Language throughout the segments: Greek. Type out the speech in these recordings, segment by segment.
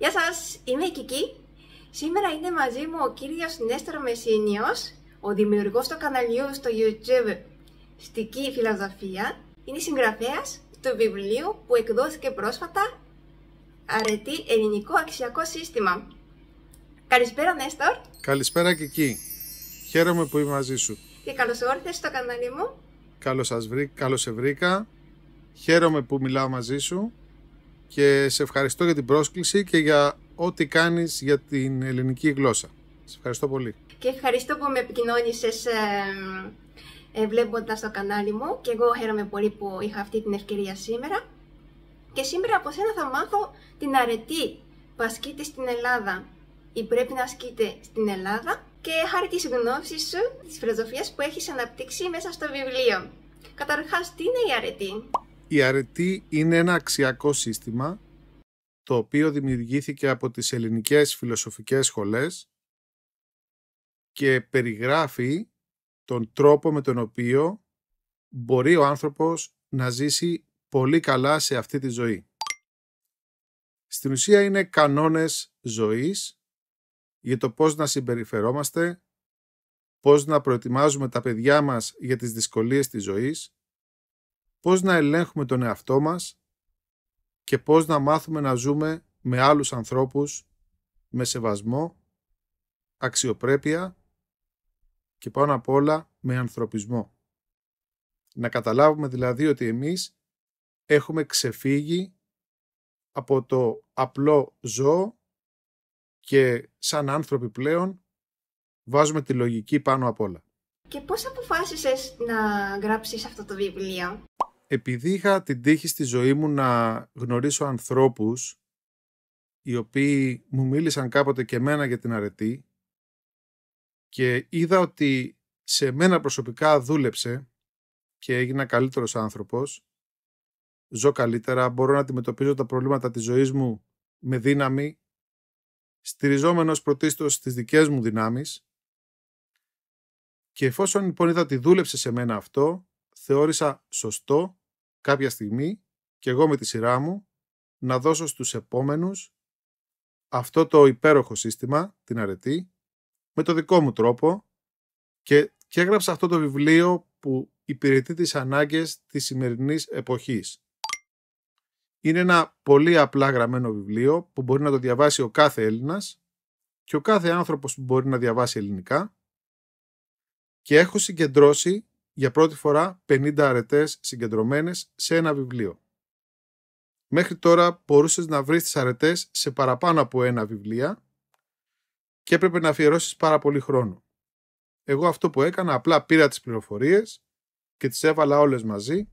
Γεια σας, είμαι η Κική. Σήμερα είναι μαζί μου ο κύριος Νέστορ Μεσίνιος, ο δημιουργός του καναλιού στο YouTube Στική Φιλοσοφία. Είναι συγγραφέας του βιβλίου που εκδόθηκε πρόσφατα, Αρετή Ελληνικό Αξιακό Σύστημα. Καλησπέρα Νέστορ. Καλησπέρα Κική. Χαίρομαι που είμαι μαζί σου. Και καλώς ήρθες στο κανάλι μου. Καλώς σε βρήκα. Χαίρομαι που μιλάω μαζί σου και σε ευχαριστώ για την πρόσκληση και για ό,τι κάνεις για την ελληνική γλώσσα. Σε ευχαριστώ πολύ. Και ευχαριστώ που με επικοινώνησες βλέποντας το κανάλι μου, και εγώ χαίρομαι πολύ που είχα αυτή την ευκαιρία σήμερα. Και σήμερα από σένα θα μάθω την αρετή που ασκείται στην Ελλάδα ή πρέπει να ασκείται στην Ελλάδα, και χάρη της γνώσης σου, της φιλοσοφίας που έχεις αναπτύξει μέσα στο βιβλίο. Καταρχάς, τι είναι η αρετή? Η αρετή είναι ένα αξιακό σύστημα το οποίο δημιουργήθηκε από τις ελληνικές φιλοσοφικές σχολές και περιγράφει τον τρόπο με τον οποίο μπορεί ο άνθρωπος να ζήσει πολύ καλά σε αυτή τη ζωή. Στην ουσία είναι κανόνες ζωής για το πώς να συμπεριφερόμαστε, πώς να προετοιμάζουμε τα παιδιά μας για τις δυσκολίες της ζωής, πώς να ελέγχουμε τον εαυτό μας και πώς να μάθουμε να ζούμε με άλλους ανθρώπους με σεβασμό, αξιοπρέπεια και πάνω απ' όλα με ανθρωπισμό. Να καταλάβουμε δηλαδή ότι εμείς έχουμε ξεφύγει από το απλό ζώο και σαν άνθρωποι πλέον βάζουμε τη λογική πάνω απ' όλα. Και πώς αποφάσισες να γράψεις αυτό το βιβλίο? Επειδή είχα την τύχη στη ζωή μου να γνωρίσω ανθρώπους οι οποίοι μου μίλησαν κάποτε και εμένα για την αρετή και είδα ότι σε μένα προσωπικά δούλεψε και έγινα καλύτερος άνθρωπος, ζω καλύτερα, μπορώ να αντιμετωπίζω τα προβλήματα της ζωής μου με δύναμη, στηριζόμενος πρωτίστως στις δικές μου δυνάμεις, και εφόσον λοιπόν είδα ότι δούλεψε σε μένα αυτό, θεώρησα σωστό κάποια στιγμή και εγώ με τη σειρά μου να δώσω στους επόμενους αυτό το υπέροχο σύστημα, την αρετή, με το δικό μου τρόπο, και έγραψα αυτό το βιβλίο που υπηρετεί τις ανάγκες της σημερινής εποχής. Είναι ένα πολύ απλά γραμμένο βιβλίο που μπορεί να το διαβάσει ο κάθε Έλληνας και ο κάθε άνθρωπος που μπορεί να διαβάσει ελληνικά, και έχω συγκεντρώσει για πρώτη φορά 50 αρετές συγκεντρωμένες σε ένα βιβλίο. Μέχρι τώρα μπορούσες να βρεις τις αρετές σε παραπάνω από ένα βιβλία και έπρεπε να αφιερώσεις πάρα πολύ χρόνο. Εγώ αυτό που έκανα, απλά πήρα τις πληροφορίες και τις έβαλα όλες μαζί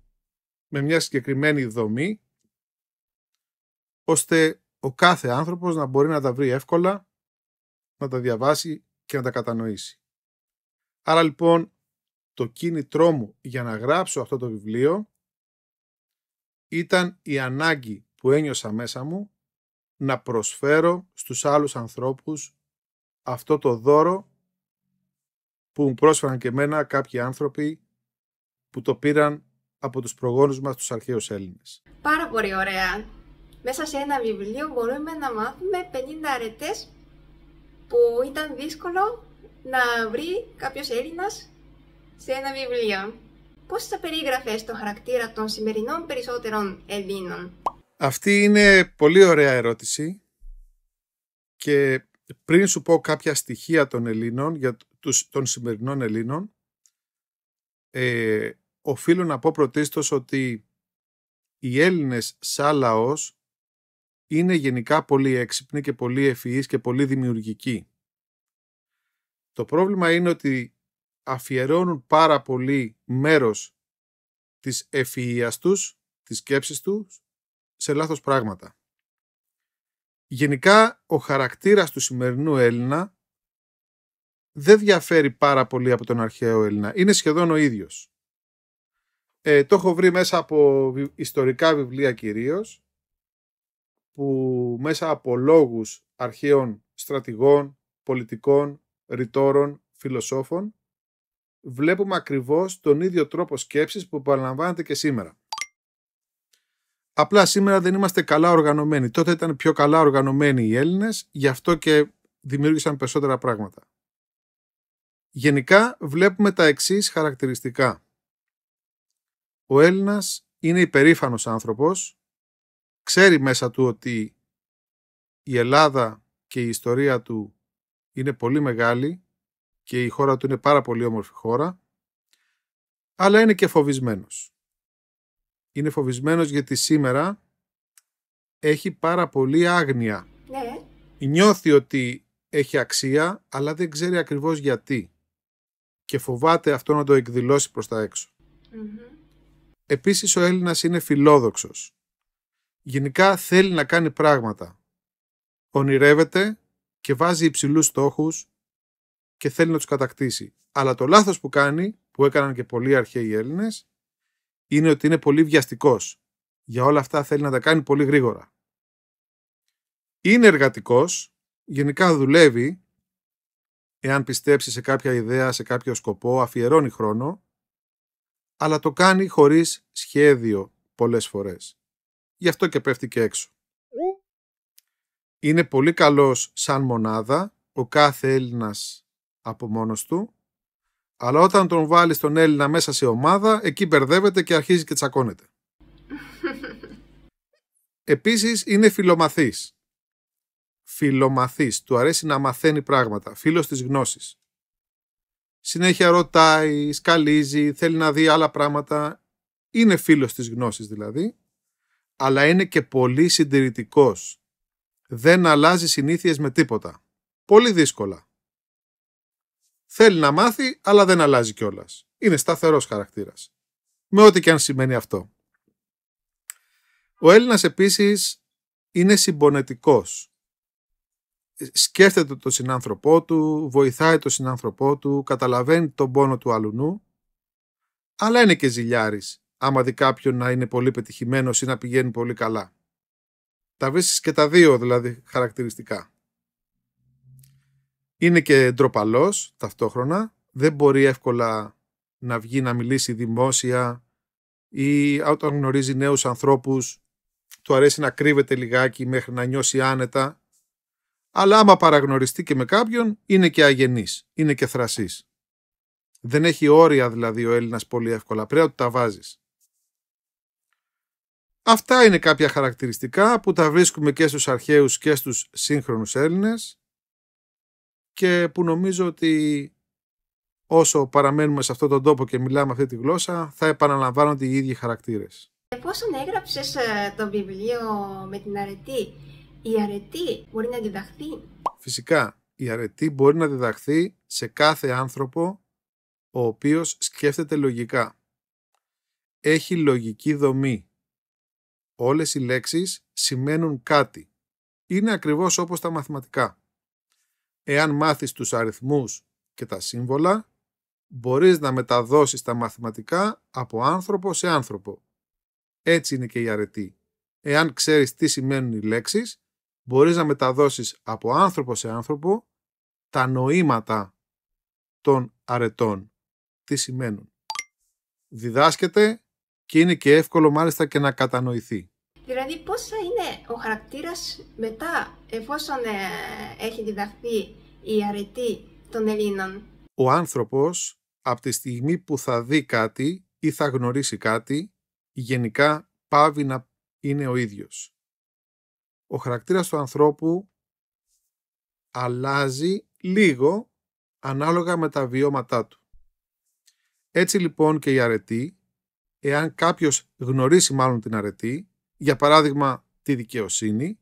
με μια συγκεκριμένη δομή, ώστε ο κάθε άνθρωπος να μπορεί να τα βρει εύκολα, να τα διαβάσει και να τα κατανοήσει. Άρα λοιπόν το κίνητρό μου για να γράψω αυτό το βιβλίο ήταν η ανάγκη που ένιωσα μέσα μου να προσφέρω στους άλλους ανθρώπους αυτό το δώρο που μου πρόσφεραν και εμένα κάποιοι άνθρωποι που το πήραν από τους προγόνους μας, τους αρχαίους Έλληνες. Πάρα πολύ ωραία. Μέσα σε ένα βιβλίο μπορούμε να μάθουμε 50 αρετές που ήταν δύσκολο να βρει κάποιος Έλληνας σε ένα βιβλίο. Πώς θα περίγραφες το χαρακτήρα των σημερινών περισσότερων Ελλήνων? Αυτή είναι πολύ ωραία ερώτηση, και πριν σου πω κάποια στοιχεία των Ελλήνων, των σημερινών Ελλήνων, οφείλω να πω πρωτίστως ότι οι Έλληνες σαν λαός είναι γενικά πολύ έξυπνοι και πολύ ευφυείς και πολύ δημιουργικοί. Το πρόβλημα είναι ότι αφιερώνουν πάρα πολύ μέρος της ευφυΐας τους, της σκέψης τους, σε λάθος πράγματα. Γενικά, ο χαρακτήρας του σημερινού Έλληνα δεν διαφέρει πάρα πολύ από τον αρχαίο Έλληνα. Είναι σχεδόν ο ίδιος. Το έχω βρει μέσα από ιστορικά βιβλία κυρίως, που μέσα από λόγους αρχαίων στρατηγών, πολιτικών, ρητόρων, φιλοσόφων, βλέπουμε ακριβώς τον ίδιο τρόπο σκέψης που επαναλαμβάνεται και σήμερα. Απλά σήμερα δεν είμαστε καλά οργανωμένοι. Τότε ήταν πιο καλά οργανωμένοι οι Έλληνες, γι' αυτό και δημιούργησαν περισσότερα πράγματα. Γενικά βλέπουμε τα εξής χαρακτηριστικά. Ο Έλληνας είναι υπερήφανος άνθρωπος, ξέρει μέσα του ότι η Ελλάδα και η ιστορία του είναι πολύ μεγάλη και η χώρα του είναι πάρα πολύ όμορφη χώρα, αλλά είναι και φοβισμένος. Είναι φοβισμένος γιατί σήμερα έχει πάρα πολύ άγνοια. Ναι. Νιώθει ότι έχει αξία, αλλά δεν ξέρει ακριβώς γιατί. Και φοβάται αυτό να το εκδηλώσει προς τα έξω. Επίσης ο Έλληνας είναι φιλόδοξος. Γενικά θέλει να κάνει πράγματα. Ονειρεύεται και βάζει υψηλούς στόχους και θέλει να τους κατακτήσει. Αλλά το λάθος που κάνει, που έκαναν και πολλοί αρχαίοι Έλληνες, είναι ότι είναι πολύ βιαστικός. Για όλα αυτά θέλει να τα κάνει πολύ γρήγορα. Είναι εργατικός, γενικά δουλεύει, εάν πιστέψει σε κάποια ιδέα, σε κάποιο σκοπό, αφιερώνει χρόνο, αλλά το κάνει χωρίς σχέδιο πολλές φορές. Γι' αυτό και πέφτει και έξω. Είναι πολύ καλός σαν μονάδα, ο κάθε Έλληνας από μόνος του, αλλά όταν τον βάλει τον Έλληνα μέσα σε ομάδα, εκεί μπερδεύεται και αρχίζει και τσακώνεται. Επίσης είναι φιλομαθής. Φιλομαθής, του αρέσει να μαθαίνει πράγματα, φίλος της γνώσης. Συνέχεια ρωτάει, σκαλίζει, θέλει να δει άλλα πράγματα. Είναι φίλος της γνώσης δηλαδή, αλλά είναι και πολύ συντηρητικός. Δεν αλλάζει συνήθειες με τίποτα. Πολύ δύσκολα. Θέλει να μάθει, αλλά δεν αλλάζει κιόλας. Είναι σταθερός χαρακτήρας. Με ό,τι και αν σημαίνει αυτό. Ο Έλληνας επίσης είναι συμπονετικός. Σκέφτεται τον συνάνθρωπό του, βοηθάει τον συνάνθρωπό του, καταλαβαίνει τον πόνο του αλουνού, αλλά είναι και ζηλιάρης, άμα δει κάποιον να είναι πολύ πετυχημένος ή να πηγαίνει πολύ καλά. Τα βρίσκεις και τα δύο δηλαδή χαρακτηριστικά. Είναι και ντροπαλός ταυτόχρονα, δεν μπορεί εύκολα να βγει να μιλήσει δημόσια ή όταν γνωρίζει νέους ανθρώπους του αρέσει να κρύβεται λιγάκι μέχρι να νιώσει άνετα, αλλά άμα παραγνωριστεί και με κάποιον είναι και αγενής, είναι και θρασής. Δεν έχει όρια δηλαδή ο Έλληνας πολύ εύκολα, πρέπει να του τα βάζεις. Αυτά είναι κάποια χαρακτηριστικά που τα βρίσκουμε και στους αρχαίους και στους σύγχρονους Έλληνες και που νομίζω ότι όσο παραμένουμε σε αυτόν τον τόπο και μιλάμε αυτή τη γλώσσα θα επαναλαμβάνονται οι ίδιοι χαρακτήρες. Εφόσον έγραψες το βιβλίο με την αρετή, η αρετή μπορεί να διδαχθεί? Φυσικά, η αρετή μπορεί να διδαχθεί σε κάθε άνθρωπο ο οποίος σκέφτεται λογικά. Έχει λογική δομή. Όλες οι λέξεις σημαίνουν κάτι. Είναι ακριβώς όπως τα μαθηματικά. Εάν μάθεις τους αριθμούς και τα σύμβολα, μπορείς να μεταδώσεις τα μαθηματικά από άνθρωπο σε άνθρωπο. Έτσι είναι και η αρετή. Εάν ξέρεις τι σημαίνουν οι λέξεις, μπορείς να μεταδώσεις από άνθρωπο σε άνθρωπο τα νοήματα των αρετών. Τι σημαίνουν. Διδάσκεται και είναι και εύκολο μάλιστα και να κατανοηθεί. Δηλαδή πώς θα είναι ο χαρακτήρας μετά, εφόσον έχει διδαχθεί η αρετή των Ελλήνων? Ο άνθρωπος από τη στιγμή που θα δει κάτι ή θα γνωρίσει κάτι, γενικά πάβει να είναι ο ίδιος. Ο χαρακτήρας του ανθρώπου αλλάζει λίγο ανάλογα με τα βιώματά του. Έτσι λοιπόν και η αρετή, εάν κάποιος γνωρίσει μάλλον την αρετή, για παράδειγμα τη δικαιοσύνη,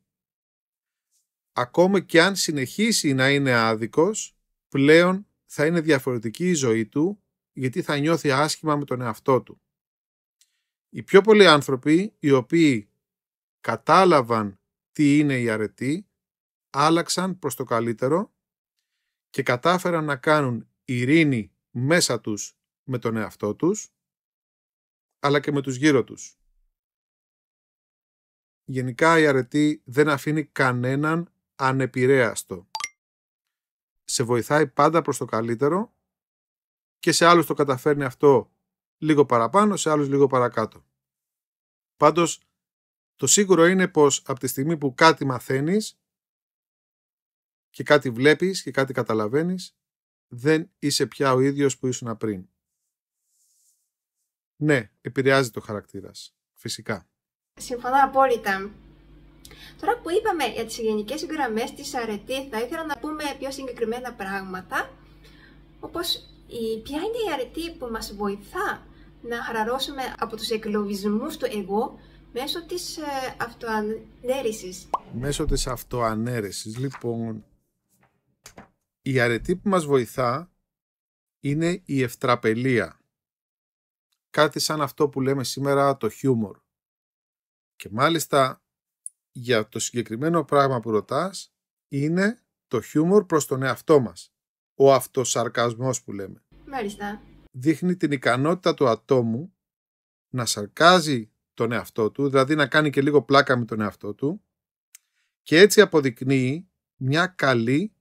ακόμα και αν συνεχίσει να είναι άδικος, πλέον θα είναι διαφορετική η ζωή του, γιατί θα νιώθει άσχημα με τον εαυτό του. Οι πιο πολλοί άνθρωποι, οι οποίοι κατάλαβαν τι είναι η αρετή, άλλαξαν προς το καλύτερο και κατάφεραν να κάνουν ειρήνη μέσα τους με τον εαυτό τους, αλλά και με τους γύρω τους. Γενικά η αρετή δεν αφήνει κανέναν ανεπηρέαστο. Σε βοηθάει πάντα προς το καλύτερο και σε άλλους το καταφέρνει αυτό λίγο παραπάνω, σε άλλους λίγο παρακάτω. Πάντως Το σίγουρο είναι πως από τη στιγμή που κάτι μαθαίνεις και κάτι βλέπεις και κάτι καταλαβαίνεις, δεν είσαι πια ο ίδιος που ήσουν πριν. Ναι, επηρεάζει το χαρακτήρας. Φυσικά. Συμφωνώ απόλυτα. Τώρα που είπαμε για τις γενικές γραμμές της αρετή, θα ήθελα να πούμε πιο συγκεκριμένα πράγματα, όπως ποια είναι η αρετή που μας βοηθά να χαλαρώσουμε από τους εγκλωβισμούς του εγώ μέσω της αυτοανέρεσης. Μέσω της αυτοανέρεσης, λοιπόν, η αρετή που μας βοηθά είναι η ευτραπελία. Κάτι σαν αυτό που λέμε σήμερα το χιούμορ. Και μάλιστα για το συγκεκριμένο πράγμα που ρωτάς είναι το χιούμορ προς τον εαυτό μας. Ο αυτοσαρκασμός που λέμε. Μάλιστα. Δείχνει την ικανότητα του ατόμου να σαρκάζει τον εαυτό του, δηλαδή να κάνει και λίγο πλάκα με τον εαυτό του και έτσι αποδεικνύει μια καλή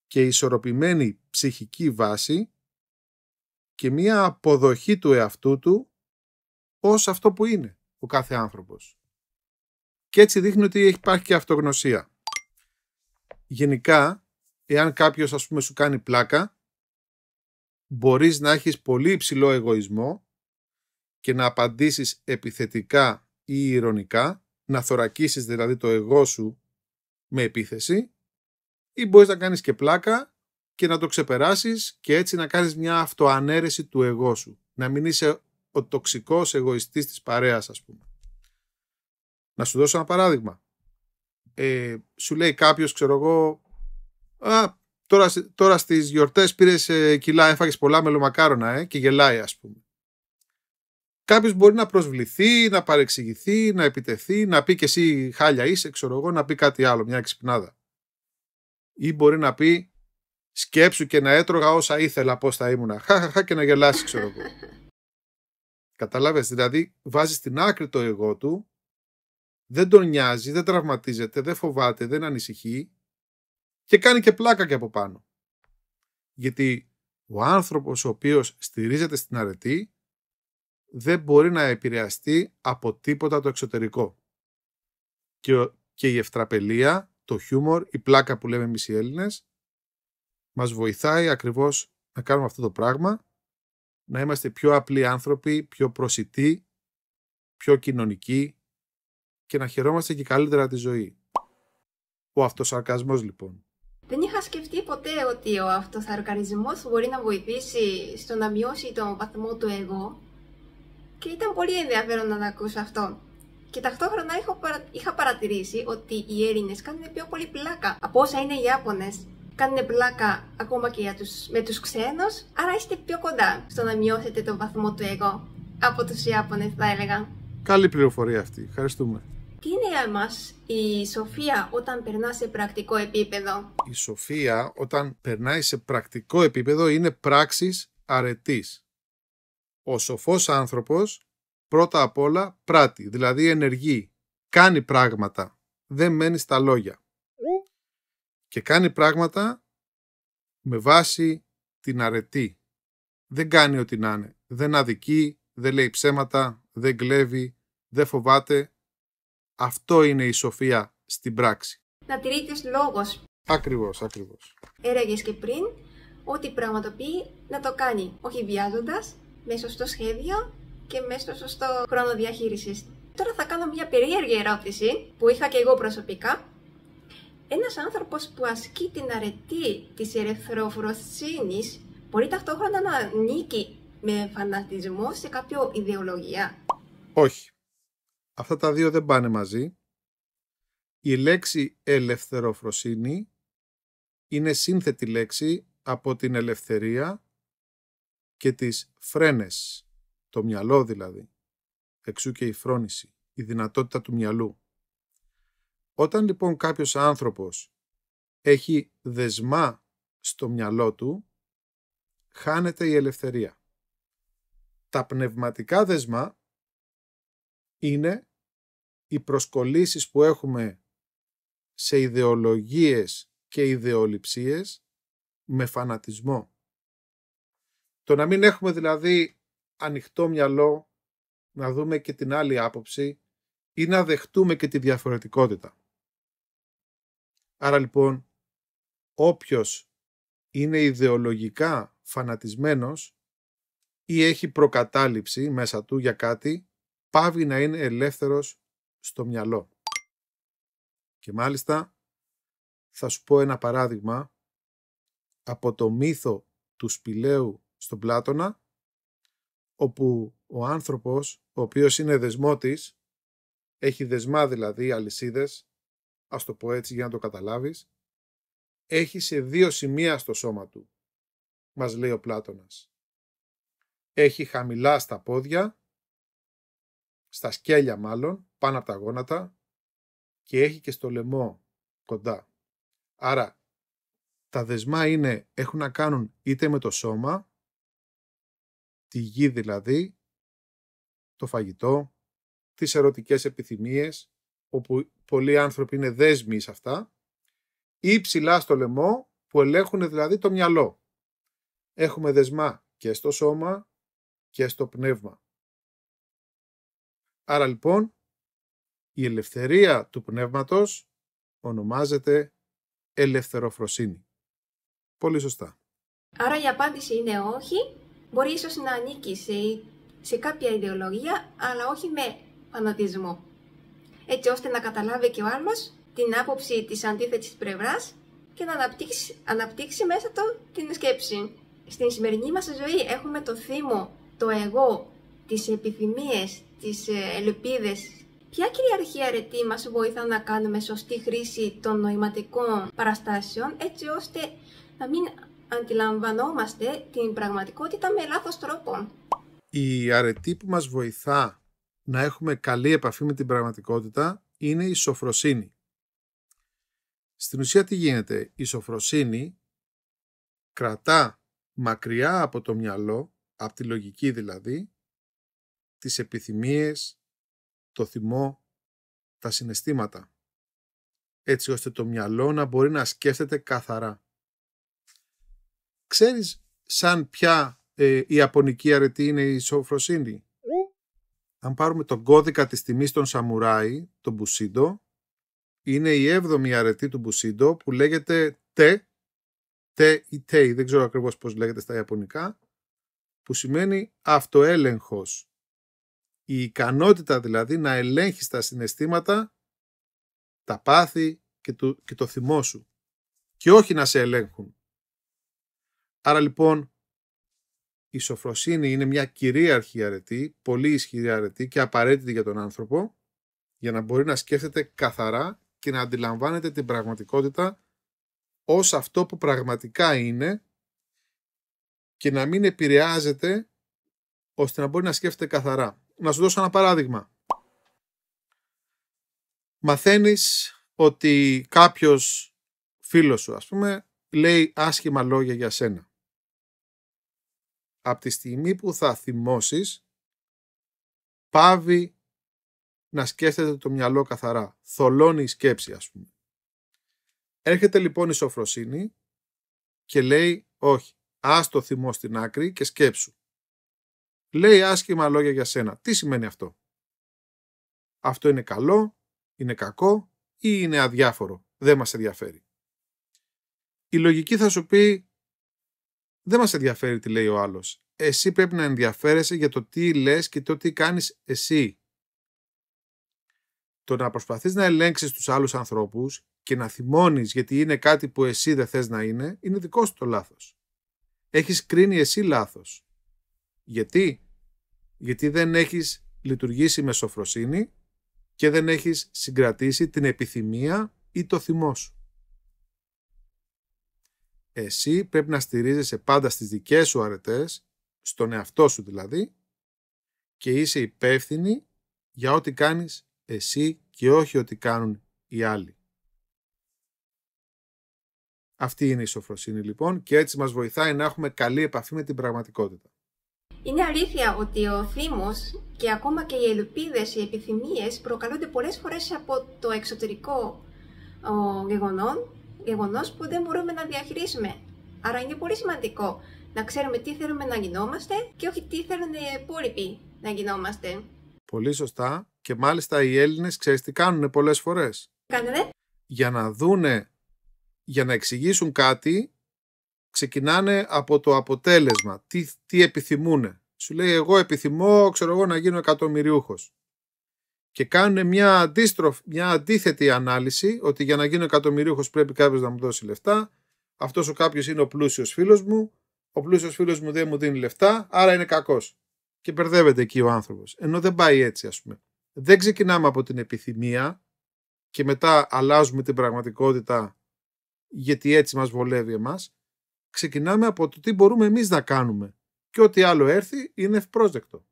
και ισορροπημένη ψυχική βάση και μια αποδοχή του εαυτού του ως αυτό που είναι ο κάθε άνθρωπος. Και έτσι δείχνει ότι υπάρχει και αυτογνωσία. Γενικά, εάν κάποιος ας πούμε σου κάνει πλάκα, μπορείς να έχεις πολύ υψηλό εγωισμό και να απαντήσεις επιθετικά ή ειρωνικά, να θωρακίσεις δηλαδή το εγώ σου με επίθεση, ή μπορείς να κάνεις και πλάκα και να το ξεπεράσεις και έτσι να κάνεις μια αυτοανέρεση του εγώ σου. Να μην είσαι ο τοξικός εγωιστής της παρέας, ας πούμε. Να σου δώσω ένα παράδειγμα. Σου λέει κάποιος, ξέρω εγώ, τώρα στις γιορτές πήρες κιλά, έφαγες πολλά μελομακάρονα και γελάει, ας πούμε. Κάποιος μπορεί να προσβληθεί, να παρεξηγηθεί, να επιτεθεί, να πει και εσύ χάλια είσαι, ξέρω εγώ, να πει κάτι άλλο, μια εξυπνάδα. Ή μπορεί να πει σκέψου και να έτρωγα όσα ήθελα, πώς θα ήμουνα, χαχαχα, και να γελάσει, ξέρω εγώ. Καταλάβες, δηλαδή βάζει στην άκρη το εγώ του, δεν τον νοιάζει, δεν τραυματίζεται, δεν φοβάται, δεν ανησυχεί και κάνει και πλάκα και από πάνω. Γιατί ο άνθρωπος ο οποίος στηρίζεται στην αρετή δεν μπορεί να επηρεαστεί από τίποτα το εξωτερικό. Και η ευτραπελία, το χιούμορ, η πλάκα που λέμε εμείς οι Έλληνες, μας βοηθάει ακριβώς να κάνουμε αυτό το πράγμα, να είμαστε πιο απλοί άνθρωποι, πιο προσιτοί, πιο κοινωνικοί και να χαιρόμαστε και καλύτερα τη ζωή. Ο αυτοσαρκασμός λοιπόν. Δεν είχα σκεφτεί ποτέ ότι ο αυτοσαρκασμός μπορεί να βοηθήσει στο να μειώσει τον βαθμό του εγώ και ήταν πολύ ενδιαφέρον να το ακούσω αυτό. Και ταυτόχρονα είχα παρατηρήσει ότι οι Έλληνες κάνουν πιο πολύ πλάκα από όσα είναι οι Ιάπωνες. Κάνουν πλάκα ακόμα και με τους ξένους, άρα είστε πιο κοντά στο να μειώσετε τον βαθμό του εγώ από τους Ιάπωνες, θα έλεγα. Καλή πληροφορία αυτή. Ευχαριστούμε. Τι είναι για μας η σοφία όταν περνά σε πρακτικό επίπεδο? Η σοφία όταν περνάει σε πρακτικό επίπεδο είναι πράξεις αρετής. Ο σοφός άνθρωπος πρώτα απ' όλα πράττει, δηλαδή ενεργεί, κάνει πράγματα, δεν μένει στα λόγια. Και κάνει πράγματα με βάση την αρετή. Δεν κάνει ό,τι να είναι. Δεν αδικεί, δεν λέει ψέματα, δεν κλέβει, δεν φοβάται. Αυτό είναι η σοφία στην πράξη. Να τηρείται λόγος. Ακριβώς, ακριβώς. Έλεγες και πριν ότι πραγματοποιεί να το κάνει, όχι βιάζοντας, με σωστό σχέδιο και με στο σωστό χρόνο διαχείρισης. Τώρα θα κάνω μια περίεργη ερώτηση που είχα και εγώ προσωπικά. Ένας άνθρωπος που ασκεί την αρετή της ελευθεροφροσύνης μπορεί ταυτόχρονα να νίκει με φανατισμό σε κάποια ιδεολογία? Όχι. Αυτά τα δύο δεν πάνε μαζί. Η λέξη ελευθεροφροσύνη είναι σύνθετη λέξη από την ελευθερία και τις φρένες, το μυαλό δηλαδή, εξού και η φρόνηση, η δυνατότητα του μυαλού. Όταν λοιπόν κάποιος άνθρωπος έχει δεσμά στο μυαλό του, χάνεται η ελευθερία. Τα πνευματικά δεσμά είναι οι προσκολήσεις που έχουμε σε ιδεολογίες και ιδεολειψίες με φανατισμό. Το να μην έχουμε δηλαδή ανοιχτό μυαλό, να δούμε και την άλλη άποψη ή να δεχτούμε και τη διαφορετικότητα. Άρα λοιπόν, όποιος είναι ιδεολογικά φανατισμένος ή έχει προκατάληψη μέσα του για κάτι, πάβει να είναι ελεύθερος στο μυαλό. Και μάλιστα θα σου πω ένα παράδειγμα από το μύθο του σπηλαίου στον Πλάτωνα, όπου ο άνθρωπος, ο οποίος είναι δεσμότης, έχει δεσμά δηλαδή αλυσίδες, ας το πω έτσι για να το καταλάβεις, έχει σε 2 σημεία στο σώμα του, μας λέει ο Πλάτωνας. Έχει χαμηλά στα πόδια, στα σκέλια μάλλον, πάνω από τα γόνατα, και έχει και στο λαιμό κοντά. Άρα τα δεσμά έχουν να κάνουν είτε με το σώμα, τη γη δηλαδή, το φαγητό, τις ερωτικές επιθυμίες, όπου πολλοί άνθρωποι είναι δέσμοι σε αυτά, ή ψηλά στο λαιμό, που ελέγχουν δηλαδή το μυαλό. Έχουμε δεσμά και στο σώμα και στο πνεύμα. Άρα λοιπόν, η ελευθερία του πνεύματος ονομάζεται ελευθεροφροσύνη. Πολύ σωστά. Άρα η απάντηση είναι όχι. Μπορεί ίσως να ανήκει σε κάποια ιδεολογία, αλλά όχι με φανατισμό. Έτσι ώστε να καταλάβει και ο άλλος την άποψη της αντίθετης πλευράς και να αναπτύξει μέσα του την σκέψη. Στην σημερινή μας ζωή έχουμε το θύμο, το εγώ, τις επιθυμίες, τις ελπίδες. Ποια κυριαρχία αρετή μας βοηθά να κάνουμε σωστή χρήση των νοηματικών παραστάσεων, έτσι ώστε να μην αντιλαμβανόμαστε την πραγματικότητα με λάθος τρόπο? Η αρετή που μας βοηθά να έχουμε καλή επαφή με την πραγματικότητα είναι η σοφροσύνη. Στην ουσία τι γίνεται? Η σοφροσύνη κρατά μακριά από το μυαλό, από τη λογική δηλαδή, τις επιθυμίες, το θυμό, τα συναισθήματα, έτσι ώστε το μυαλό να μπορεί να σκέφτεται καθαρά. Ξέρεις σαν ποια η ιαπωνική αρετή είναι η σοφροσύνη? Αν πάρουμε τον κώδικα της τιμής των σαμουράι, τον Μπουσίντο, είναι η 7η αρετή του Μπουσίντο που λέγεται τε ή τέι, δεν ξέρω ακριβώς πώς λέγεται στα ιαπωνικά, που σημαίνει αυτοέλεγχος. Η ικανότητα δηλαδή να ελέγχεις τα συναισθήματα, τα πάθη και το θυμό σου και όχι να σε ελέγχουν. Άρα λοιπόν η σοφροσύνη είναι μια κυρίαρχη αρετή, πολύ ισχυρή αρετή και απαραίτητη για τον άνθρωπο, για να μπορεί να σκέφτεται καθαρά και να αντιλαμβάνεται την πραγματικότητα ως αυτό που πραγματικά είναι και να μην επηρεάζεται ώστε να μπορεί να σκέφτεται καθαρά. Να σου δώσω ένα παράδειγμα. Μαθαίνεις ότι κάποιος φίλος σου, ας πούμε, λέει άσχημα λόγια για σένα. Από τη στιγμή που θα θυμώσεις, πάβει να σκέφτεται το μυαλό καθαρά. Θολώνει η σκέψη, ας πούμε. Έρχεται λοιπόν η σοφροσύνη και λέει όχι, ας το θυμό στην άκρη και σκέψου. Λέει άσχημα λόγια για σένα. Τι σημαίνει αυτό? Αυτό είναι καλό, είναι κακό ή είναι αδιάφορο? Δεν μας ενδιαφέρει. Η λογική θα σου πει δεν μας ενδιαφέρει τι λέει ο άλλος. Εσύ πρέπει να ενδιαφέρεσαι για το τι λες και το τι κάνεις εσύ. Το να προσπαθείς να ελέγξεις τους άλλους ανθρώπους και να θυμώνεις γιατί είναι κάτι που εσύ δεν θες να είναι δικό σου το λάθος. Έχεις κρίνει εσύ λάθος. Γιατί? Γιατί δεν έχεις λειτουργήσει με σοφροσύνη και δεν έχεις συγκρατήσει την επιθυμία ή το θυμό σου. Εσύ πρέπει να στηρίζεσαι πάντα στις δικές σου αρετές, στον εαυτό σου δηλαδή, και είσαι υπεύθυνη για ό,τι κάνεις εσύ και όχι ό,τι κάνουν οι άλλοι. Αυτή είναι η σοφροσύνη λοιπόν και έτσι μας βοηθάει να έχουμε καλή επαφή με την πραγματικότητα. Είναι αλήθεια ότι ο θυμός και ακόμα και οι ελπίδες, οι επιθυμίες προκαλούνται πολλές φορές από το εξωτερικό γεγονός που δεν μπορούμε να διαχειρίσουμε. Άρα είναι πολύ σημαντικό να ξέρουμε τι θέλουμε να γινόμαστε και όχι τι θέλουν οι υπόλοιποι να γινόμαστε. Πολύ σωστά Και μάλιστα οι Έλληνες, ξέρεις τι κάνουνε πολλές φορές? Κάνετε. Για να εξηγήσουν κάτι, ξεκινάνε από το αποτέλεσμα. Τι επιθυμούνε. Σου λέει, εγώ επιθυμώ, ξέρω εγώ, να γίνω εκατομμυριούχος. Και κάνουν μια αντίθετη ανάλυση, ότι για να γίνω εκατομμυριούχος πρέπει κάποιος να μου δώσει λεφτά. Αυτός ο κάποιος είναι ο πλούσιος φίλος μου. Ο πλούσιος φίλος μου δεν μου δίνει λεφτά, άρα είναι κακός. Και μπερδεύεται εκεί ο άνθρωπος. Ενώ δεν πάει έτσι, ας πούμε. Δεν ξεκινάμε από την επιθυμία και μετά αλλάζουμε την πραγματικότητα γιατί έτσι μας βολεύει εμάς. Ξεκινάμε από το τι μπορούμε εμείς να κάνουμε. Και ό,τι άλλο έρθει είναι ευπρόσδεκτο.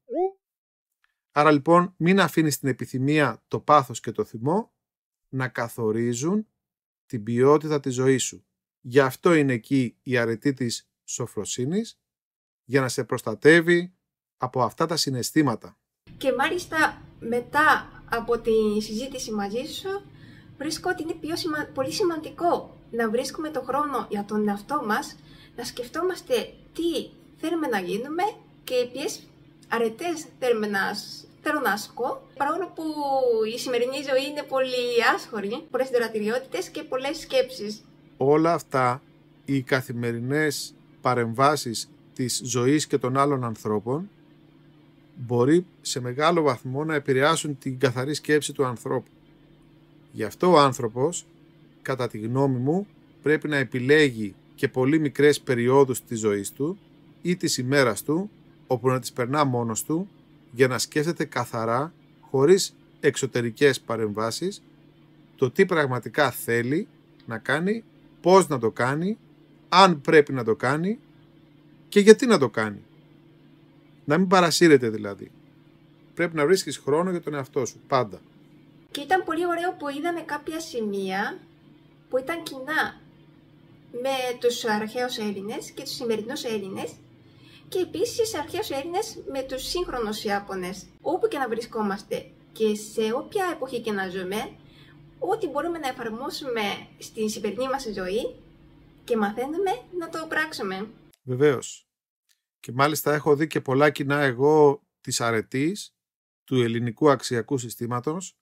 Άρα λοιπόν μην αφήνεις την επιθυμία, το πάθος και το θυμό να καθορίζουν την ποιότητα της ζωής σου. Γι' αυτό είναι εκεί η αρετή της σοφροσύνης, για να σε προστατεύει από αυτά τα συναισθήματα. Και μάλιστα μετά από τη συζήτηση μαζί σου βρίσκω ότι είναι πολύ σημαντικό να βρίσκουμε το χρόνο για τον εαυτό μας, να σκεφτόμαστε τι θέλουμε να γίνουμε και ποιες αρετές θέλω να ασκώ, παρόλο που η σημερινή ζωή είναι πολύ άσχολη, πολλές δραστηριότητες και πολλές σκέψεις. Όλα αυτά, οι καθημερινές παρεμβάσεις της ζωής και των άλλων ανθρώπων μπορεί σε μεγάλο βαθμό να επηρεάσουν την καθαρή σκέψη του ανθρώπου. Γι' αυτό ο άνθρωπος, κατά τη γνώμη μου, πρέπει να επιλέγει και πολύ μικρές περιόδους της ζωής του ή της ημέρας του, όπου να τις περνά μόνος του, για να σκέφτεται καθαρά, χωρίς εξωτερικές παρεμβάσεις, το τι πραγματικά θέλει να κάνει, πώς να το κάνει, αν πρέπει να το κάνει και γιατί να το κάνει. Να μην παρασύρεται δηλαδή. Πρέπει να βρίσκεις χρόνο για τον εαυτό σου, πάντα. Και ήταν πολύ ωραίο που είδαμε κάποια σημεία που ήταν κοινά με τους αρχαίους Έλληνες και τους σημερινούς Έλληνες και επίσης αρχαίους Έλληνες με τους σύγχρονους Ιάπωνες. Όπου και να βρισκόμαστε και σε όποια εποχή και να ζούμε, ό,τι μπορούμε να εφαρμόσουμε στην σημερινή μας ζωή και μαθαίνουμε να το πράξουμε. Βεβαίως. Και μάλιστα έχω δει και πολλά κοινά εγώ της αρετής του ελληνικού αξιακού συστήματος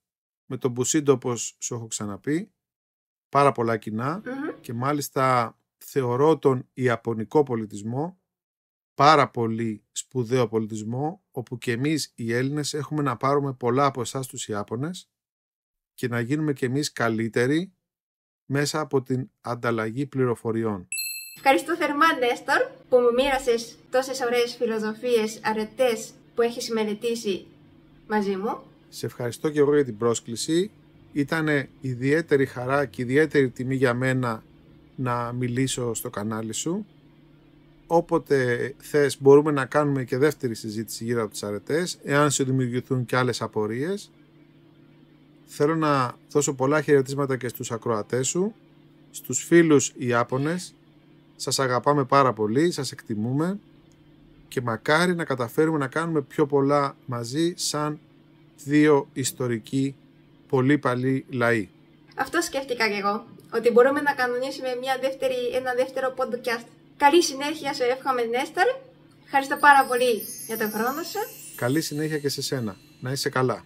με τον Μπουσίντο, όπως σου έχω ξαναπεί, πάρα πολλά κοινά και μάλιστα θεωρώ τον ιαπωνικό πολιτισμό πάρα πολύ σπουδαίο πολιτισμό, όπου και εμείς οι Έλληνες έχουμε να πάρουμε πολλά από εσάς τους Ιάπωνες και να γίνουμε και εμείς καλύτεροι μέσα από την ανταλλαγή πληροφοριών. Ευχαριστώ θερμά, Νέστορ, που μου μοίρασες τόσες ωραίες φιλοσοφίες, αρετές που έχεις μελετήσει μαζί μου. Σε ευχαριστώ και εγώ για την πρόσκληση. Ήτανε ιδιαίτερη χαρά και ιδιαίτερη τιμή για μένα να μιλήσω στο κανάλι σου. Όποτε θες μπορούμε να κάνουμε και δεύτερη συζήτηση γύρω από τις αρετές, εάν σου δημιουργηθούν και άλλες απορίες. Θέλω να δώσω πολλά χαιρετίσματα και στους ακροατές σου, στους φίλους Ιάπωνες. Σας αγαπάμε πάρα πολύ, σας εκτιμούμε και μακάρι να καταφέρουμε να κάνουμε πιο πολλά μαζί σαν δύο ιστορικοί πολύ παλιοί λαοί. Αυτό σκέφτηκα και εγώ, ότι μπορούμε να κανονίσουμε ένα δεύτερο podcast. Καλή συνέχεια σου εύχομαι, Νέστορ. Ευχαριστώ πάρα πολύ για τον χρόνο σου. Καλή συνέχεια και σε σένα. Να είσαι καλά.